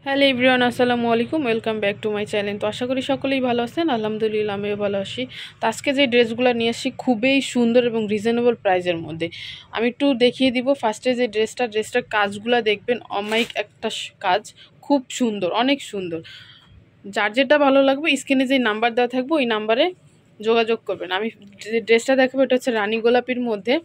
Hello everyone, আসসালামু আলাইকুম, welcome back to my channel. তো আশা করি সকলেই ভালো আছেন। আলহামদুলিল্লাহ আমিও ভালো আছি। তো আজকে যে ড্রেসগুলো নিয়ে আসি খুবই সুন্দর এবং রিজনেবল প্রাইসের মধ্যে। আমি একটু দেখিয়ে দিব। ফার্স্টে যে ড্রেসটার কাজগুলো দেখবেন, অমাইক একটা কাজ, খুব সুন্দর, অনেক সুন্দর। যার যেটা ভালো লাগবে স্ক্রিনে যে নাম্বার দেওয়া থাকবে ওই নাম্বারে যোগাযোগ করবেন। আমি যে ড্রেসটা দেখাবো এটা হচ্ছে রানী গোলাপির মধ্যে।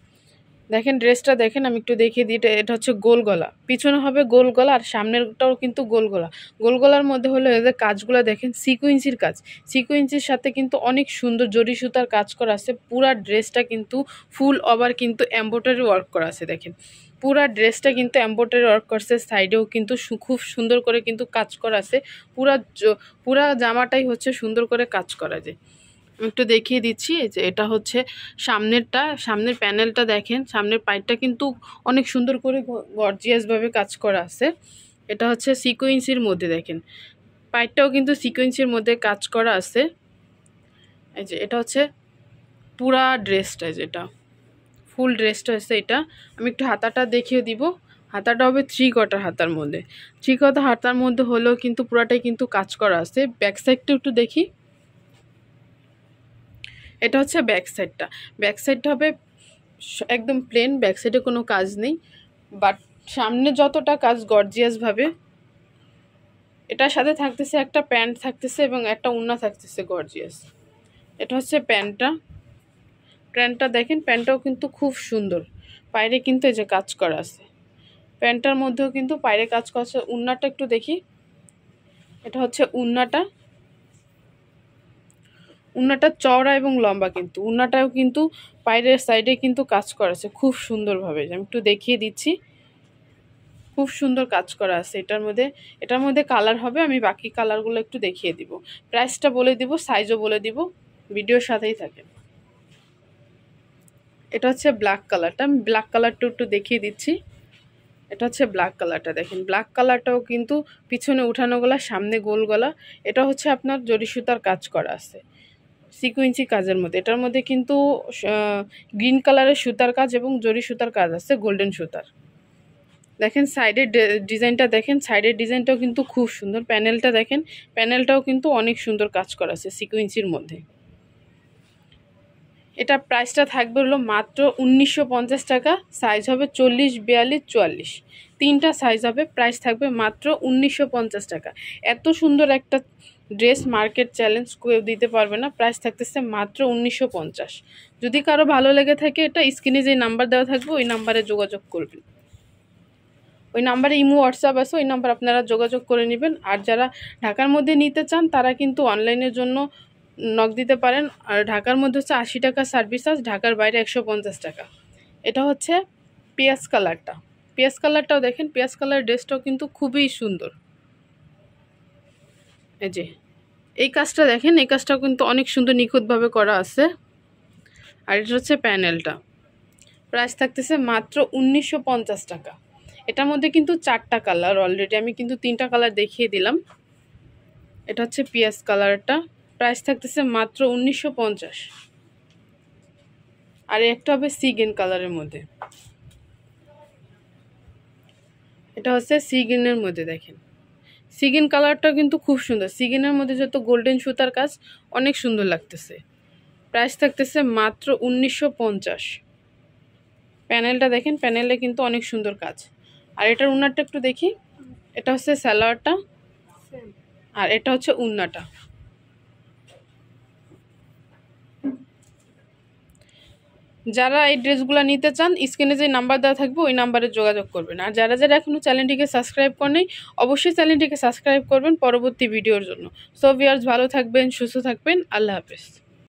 দেখেন ড্রেসটা দেখেন, আমি একটু দেখিয়ে দিই। এটা হচ্ছে গোল গলা, পিছনে হবে গোল গলা আর সামনেরটাও কিন্তু গোল গলা। গোল গলার মধ্যে হলো এদের কাজগুলো দেখেন, সিকুয়েন্সির কাজ। সিকুয়েন্সির সাথে কিন্তু অনেক সুন্দর জরি সুতার কাজ করা আছে। পুরা ড্রেসটা কিন্তু ফুল ওভার কিন্তু এমব্রয়ডারি ওয়ার্ক করা আছে। দেখেন পুরা ড্রেসটা কিন্তু এমব্রয়ডারি ওয়ার্ক করছে, সাইডেও কিন্তু খুব সুন্দর করে কিন্তু কাজ করা আছে। পুরা জামাটাই হচ্ছে সুন্দর করে কাজ করা যায়। একটু দেখিয়ে দিচ্ছি যে এটা হচ্ছে সামনের প্যানেলটা দেখেন, সামনের পাইপটা কিন্তু অনেক সুন্দর করে গর্জিয়াসভাবে কাজ করা আছে। এটা হচ্ছে সিকোয়েন্সির মধ্যে, দেখেন পাইপটাও কিন্তু সিকোয়েন্সির মধ্যে কাজ করা আছে। এই যে এটা হচ্ছে পুরা ড্রেসটা, যেটা ফুল ড্রেসটা হচ্ছে এটা। আমি একটু হাতাটা দেখিয়ে দিব। হাতাটা হবে 3 কোয়ার্টার হাতার মধ্যে। 3 কোয়ার্টার হাতার মধ্যে হলেও কিন্তু পুরাটাই কিন্তু কাজ করা আছে। ব্যাক সাইডটা একটু দেখি। এটা হচ্ছে ব্যাক সাইডটা হবে একদম প্লেন, ব্যাক সাইডে কোনো কাজ নেই, বাট সামনে যতটা কাজ গর্জিয়াসভাবে। এটার সাথে থাকতেছে একটা প্যান্ট থাকতেছে এবং একটা ওড়না থাকতেছে গর্জিয়াস। এটা হচ্ছে প্যান্টটা দেখেন, প্যান্টটাও কিন্তু খুব সুন্দর। পায়রে কিন্তু এই যে কাজ করা আছে, প্যান্টটার মধ্যেও কিন্তু পায়রে কাজ করা আছে। ওড়নাটা একটু দেখি। এটা হচ্ছে ওড়নাটা চওড়া এবং লম্বা, কিন্তু ওড়নাটাও কিন্তু পায়ের সাইডে কিন্তু কাজ করা আছে খুব সুন্দরভাবে। আমি একটু দেখিয়ে দিচ্ছি, খুব সুন্দর কাজ করা আছে এটার মধ্যে কালার হবে। আমি বাকি কালারগুলো একটু দেখিয়ে দিব, প্রাইসটা বলে দিব, সাইজও বলে দিব, ভিডিওর সাথেই থাকেন। এটা হচ্ছে ব্ল্যাক কালারটা, আমি ব্ল্যাক কালারটা একটু দেখিয়ে দিচ্ছি। এটা হচ্ছে ব্ল্যাক কালারটা, দেখেন ব্ল্যাক কালারটাও কিন্তু পিছনে উঠানো গলা, সামনে গোল গলা। এটা হচ্ছে আপনার জরি সুতার কাজ করা আছে সিকুয়েন্সি কাজের মধ্যে। এটার মধ্যে কিন্তু গ্রিন কালারের সুতার কাজ এবং জরি সুতার কাজ আছে, গোল্ডেন সুতার। দেখেন সাইডের ডিজাইনটা দেখেন, সাইডের ডিজাইনটাও কিন্তু খুব সুন্দর। প্যানেলটা দেখেন, প্যানেলটাও কিন্তু অনেক সুন্দর কাজ করা আছে সিকুয়েন্সির মধ্যে। এটা প্রাইসটা থাকবে হলো মাত্র 1950 টাকা। সাইজ হবে 40, 42, 44, তিনটা সাইজ হবে। প্রাইস থাকবে মাত্র 1950 টাকা। এত সুন্দর একটা ড্রেস মার্কেট চ্যালেঞ্জ কেউ দিতে পারবে না। প্রাইস থাকতেছে মাত্র 1950। যদি কারো ভালো লেগে থাকে, এটা স্ক্রিনে যে নাম্বার দেওয়া থাকবে ওই নাম্বারে যোগাযোগ করবেন। ওই নাম্বারে ইমো হোয়াটসঅ্যাপ আছে, ওই নাম্বার আপনারা যোগাযোগ করে নেবেন। আর যারা ঢাকার মধ্যে নিতে চান তারা কিন্তু অনলাইনের জন্য নক দিতে পারেন। আর ঢাকার মধ্যে হচ্ছে 80 টাকা সার্ভিস চার্জ, ঢাকার বাইরে 150 টাকা। এটা হচ্ছে পেঁয়াজ কালারটাও দেখেন, পেঁয়াজ কালার ড্রেসটাও কিন্তু খুবই সুন্দর। এই যে এই কাজটা দেখেন, এই কাজটাও কিন্তু অনেক সুন্দর নিখুঁতভাবে করা আছে। আর এটা হচ্ছে প্যানেলটা। প্রাইস থাকতেছে মাত্র 1950 টাকা। এটার মধ্যে কিন্তু 4টা কালার, অলরেডি আমি কিন্তু 3টা কালার দেখিয়ে দিলাম। এটা হচ্ছে পেঁয়াজ কালারটা, প্রাইস থাকতেছে মাত্র 1950। আর একটা হবে সিগিন কালারের মধ্যে। এটা হচ্ছে সিগিনের মধ্যে, দেখেন সিগিন কালারটা কিন্তু খুব সুন্দর। সিগিনের মধ্যে যত গোল্ডেন সুতার কাজ, অনেক সুন্দর লাগতেছে। প্রাইস থাকতেছে মাত্র 1950। প্যানেলটা দেখেন, প্যানেলে কিন্তু অনেক সুন্দর কাজ। আর এটার ওড়নাটা একটু দেখি। এটা হচ্ছে সালোয়ারটা আর এটা হচ্ছে ওড়নাটা। যারা এই ড্রেসগুলো নিতে চান স্ক্রিনে যে নাম্বার দেওয়া থাকবে ওই নাম্বারে যোগাযোগ করবেন। আর যারা এখনও চ্যানেলটিকে সাবস্ক্রাইব করেনি অবশ্যই চ্যানেলটিকে সাবস্ক্রাইব করবেন পরবর্তী ভিডিওর জন্য। সো ভিউয়ার্স, ভালো থাকবেন, সুস্থ থাকবেন, আল্লাহ হাফেজ।